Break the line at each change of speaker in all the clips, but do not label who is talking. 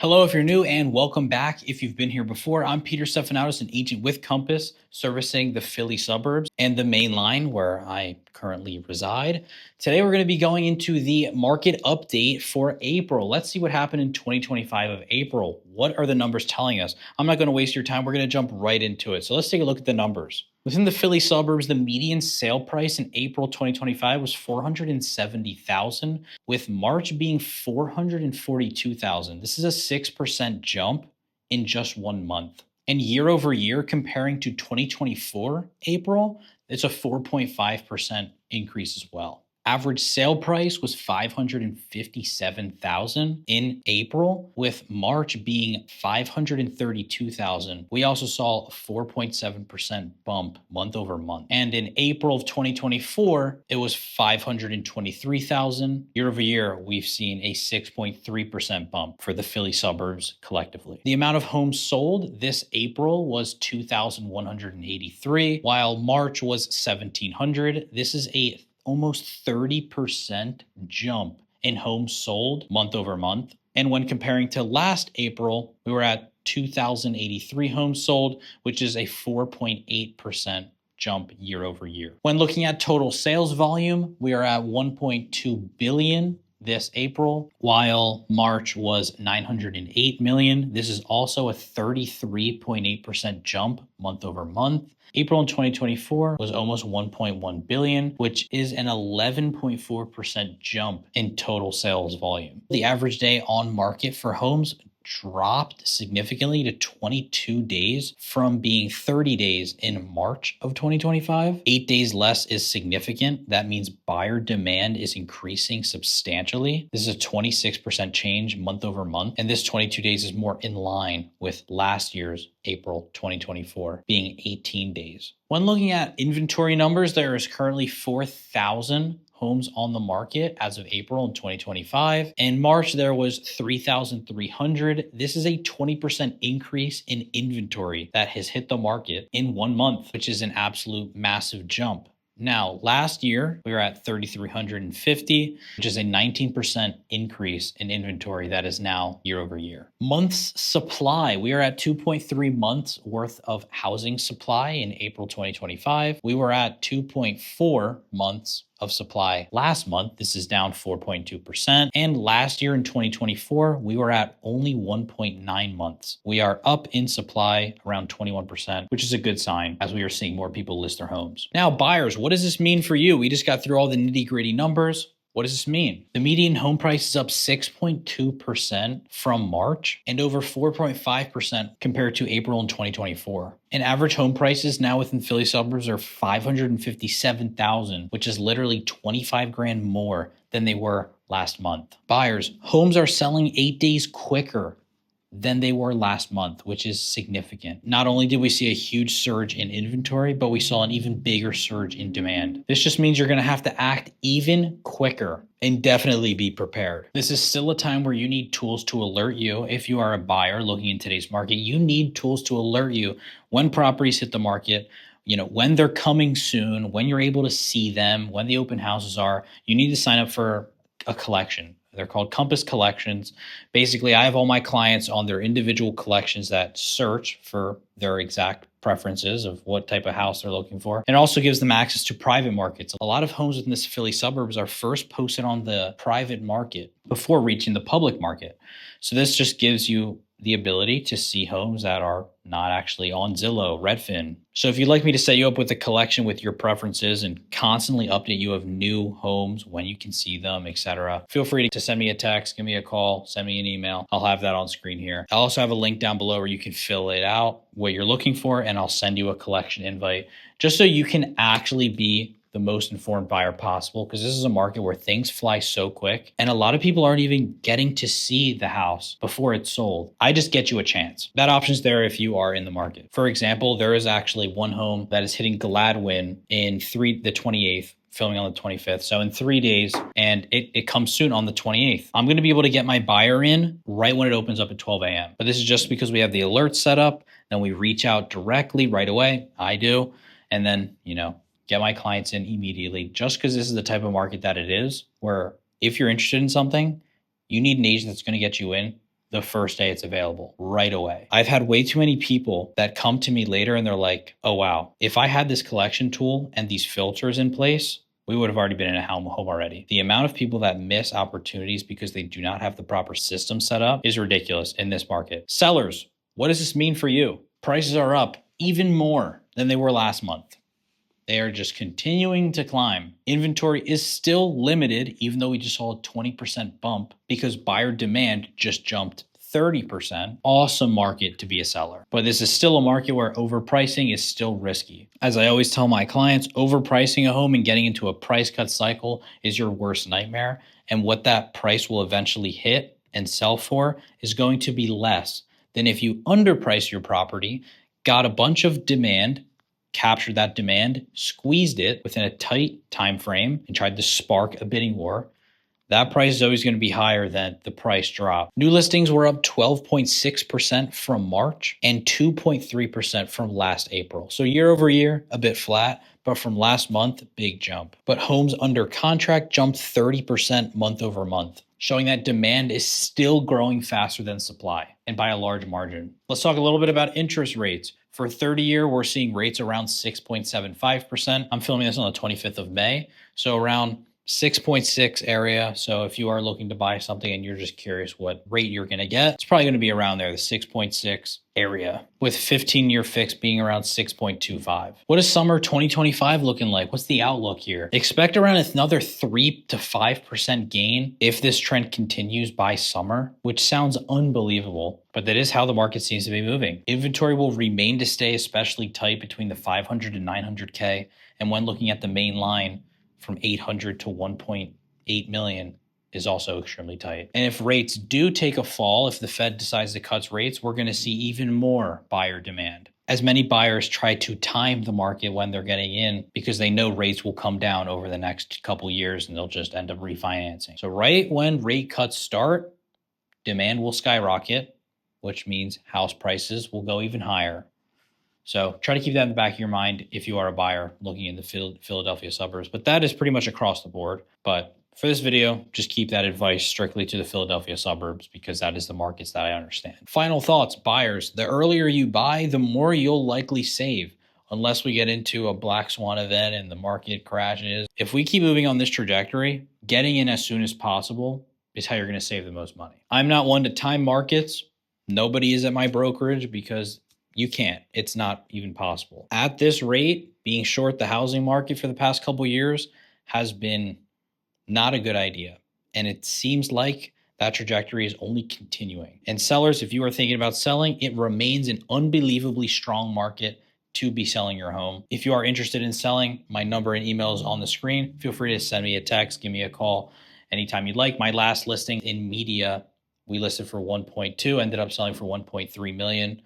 Hello, if you're new, and welcome back. If you've been here before, I'm Peter Stephanatos, an agent with Compass, servicing the Philly suburbs and the main line where I currently reside. Today, we're going to be going into the market update for April. Let's see what happened in 2025 of April. What are the numbers telling us? I'm not going to waste your time. We're going to jump right into it. So let's take a look at the numbers. Within the Philly suburbs, the median sale price in April 2025 was $470,000, with March being $442,000. This is a 6% jump in just 1 month. And year over year, comparing to 2024 April, it's a 4.5% increase as well. Average sale price was $557,000 in April, with March being $532,000. We also saw a 4.7% bump month over month. And in April of 2024, it was $523,000. Year over year, we've seen a 6.3% bump for the Philly suburbs collectively. The amount of homes sold this April was 2,183, while March was 1,700. This is a almost 30% jump in homes sold month over month. And when comparing to last April, we were at 2,083 homes sold, which is a 4.8% jump year over year. When looking at total sales volume, we are at 1.2 billion this April, while March was 908 million. This is also a 33.8% jump month over month. April in 2024 was almost 1.1 billion, which is an 11.4% jump in total sales volume. The average day on market for homes dropped significantly to 22 days from being 30 days in March of 2025. 8 days less is significant. That means buyer demand is increasing substantially. This is a 26% change month over month. And this 22 days is more in line with last year's April 2024 being 18 days. When looking at inventory numbers, there is currently 4,000 homes on the market as of April in 2025. In March, there was 3,300. This is a 20% increase in inventory that has hit the market in 1 month, which is an absolute massive jump. Now, last year, we were at 3,350, which is a 19% increase in inventory that is now year over year. Months supply, we are at 2.3 months worth of housing supply in April 2025. We were at 2.4 months of supply last month. This is down 4.2%. And last year in 2024, we were at only 1.9 months. We are up in supply around 21%, which is a good sign as we are seeing more people list their homes. Now, buyers, what does this mean for you? We just got through all the nitty-gritty numbers. What does this mean? The median home price is up 6.2% from March and over 4.5% compared to April in 2024. And average home prices now within Philly suburbs are $557,000, which is literally 25 grand more than they were last month. Buyers, homes are selling 8 days quicker than they were last month, which is significant. Not only did we see a huge surge in inventory, but we saw an even bigger surge in demand. This just means you're going to have to act even quicker and definitely be prepared. This is still a time where you need tools to alert you. If you are a buyer looking in today's market, you need tools to alert you when properties hit the market, when they're coming soon, when you're able to see them, when the open houses are. You need to sign up for a collection. They're called Compass collections. Basically, I have all my clients on their individual collections that search for their exact preferences of what type of house they're looking for. And it also gives them access to private markets. A lot of homes within this Philly suburbs are first posted on the private market before reaching the public market. So this just gives you the ability to see homes that are not actually on Zillow, Redfin. So if you'd like me to set you up with a collection with your preferences and constantly update you of new homes when you can see them, etc., feel free to send me a text, give me a call, send me an email. I'll have that on screen here. I'll also have a link down below where you can fill it out, what you're looking for, and I'll send you a collection invite just so you can actually be the most informed buyer possible, because this is a market where things fly so quick and a lot of people aren't even getting to see the house before it's sold. I just get you a chance. That option's there if you are in the market. For example, there is actually one home that is hitting Gladwin in the 28th, filming on the 25th. So in 3 days, and it comes soon on the 28th. I'm going to be able to get my buyer in right when it opens up at 12 a.m. But this is just because we have the alert set up. Then we reach out directly right away. I do. And then, get my clients in immediately, just because this is the type of market that it is, where if you're interested in something, you need an agent that's going to get you in the first day it's available right away. I've had way too many people that come to me later and they're like, oh, wow, if I had this collection tool and these filters in place, we would have already been in a home already. The amount of people that miss opportunities because they do not have the proper system set up is ridiculous in this market. Sellers, what does this mean for you? Prices are up even more than they were last month. They are just continuing to climb. Inventory is still limited, even though we just saw a 20% bump because buyer demand just jumped 30%. Awesome market to be a seller. But this is still a market where overpricing is still risky. As I always tell my clients, overpricing a home and getting into a price cut cycle is your worst nightmare. And what that price will eventually hit and sell for is going to be less than if you underprice your property, got a bunch of demand, captured that demand, squeezed it within a tight time frame, and tried to spark a bidding war. That price is always going to be higher than the price drop. New listings were up 12.6% from March and 2.3% from last April. So year over year, a bit flat, but from last month, big jump. But homes under contract jumped 30% month over month, showing that demand is still growing faster than supply and by a large margin. Let's talk a little bit about interest rates. For 30-year, we're seeing rates around 6.75%. I'm filming this on the 25th of May, so around 6.6 area. So if you are looking to buy something and you're just curious what rate you're going to get, it's probably going to be around there, the 6.6 area, with 15-year fixed being around 6.25. What is summer 2025 looking like? What's the outlook here? Expect around another 3 to 5% gain if this trend continues by summer, which sounds unbelievable, but that is how the market seems to be moving. Inventory will remain to stay especially tight between the 500 and 900K. And when looking at the main line, from 800 to 1.8 million is also extremely tight. And if rates do take a fall, if the Fed decides to cut rates, we're going to see even more buyer demand, as many buyers try to time the market when they're getting in because they know rates will come down over the next couple years and they'll just end up refinancing. So right when rate cuts start, demand will skyrocket, which means house prices will go even higher. So try to keep that in the back of your mind if you are a buyer looking in the Philadelphia suburbs. But that is pretty much across the board. But for this video, just keep that advice strictly to the Philadelphia suburbs because that is the markets that I understand. Final thoughts, buyers. The earlier you buy, the more you'll likely save, unless we get into a black swan event and the market crashes. If we keep moving on this trajectory, getting in as soon as possible is how you're going to save the most money. I'm not one to time markets. Nobody is at my brokerage because you can't. It's not even possible. At this rate, being short the housing market for the past couple of years has been not a good idea. And it seems like that trajectory is only continuing. And sellers, if you are thinking about selling, it remains an unbelievably strong market to be selling your home. If you are interested in selling, my number and email is on the screen. Feel free to send me a text, give me a call anytime you'd like. My last listing in media, we listed for 1.2, ended up selling for 1.3 million.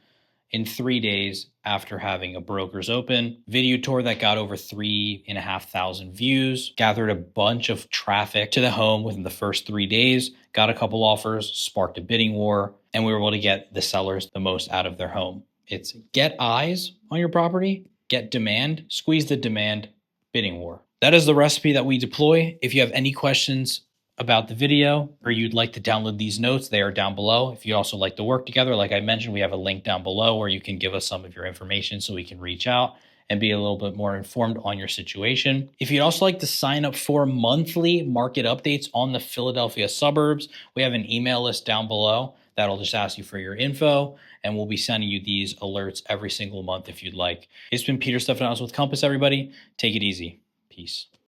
In 3 days after having a broker's open. Video tour that got over 3,500 views, gathered a bunch of traffic to the home within the first 3 days, got a couple offers, sparked a bidding war, and we were able to get the sellers the most out of their home. It's get eyes on your property, get demand, squeeze the demand, bidding war. That is the recipe that we deploy. If you have any questions about the video or you'd like to download these notes, they are down below. If you also like to work together, like I mentioned, we have a link down below where you can give us some of your information so we can reach out and be a little bit more informed on your situation. If you'd also like to sign up for monthly market updates on the Philadelphia suburbs, we have an email list down below that'll just ask you for your info, and we'll be sending you these alerts every single month if you'd like. It's been Peter Stefanos with Compass, everybody. Take it easy. Peace.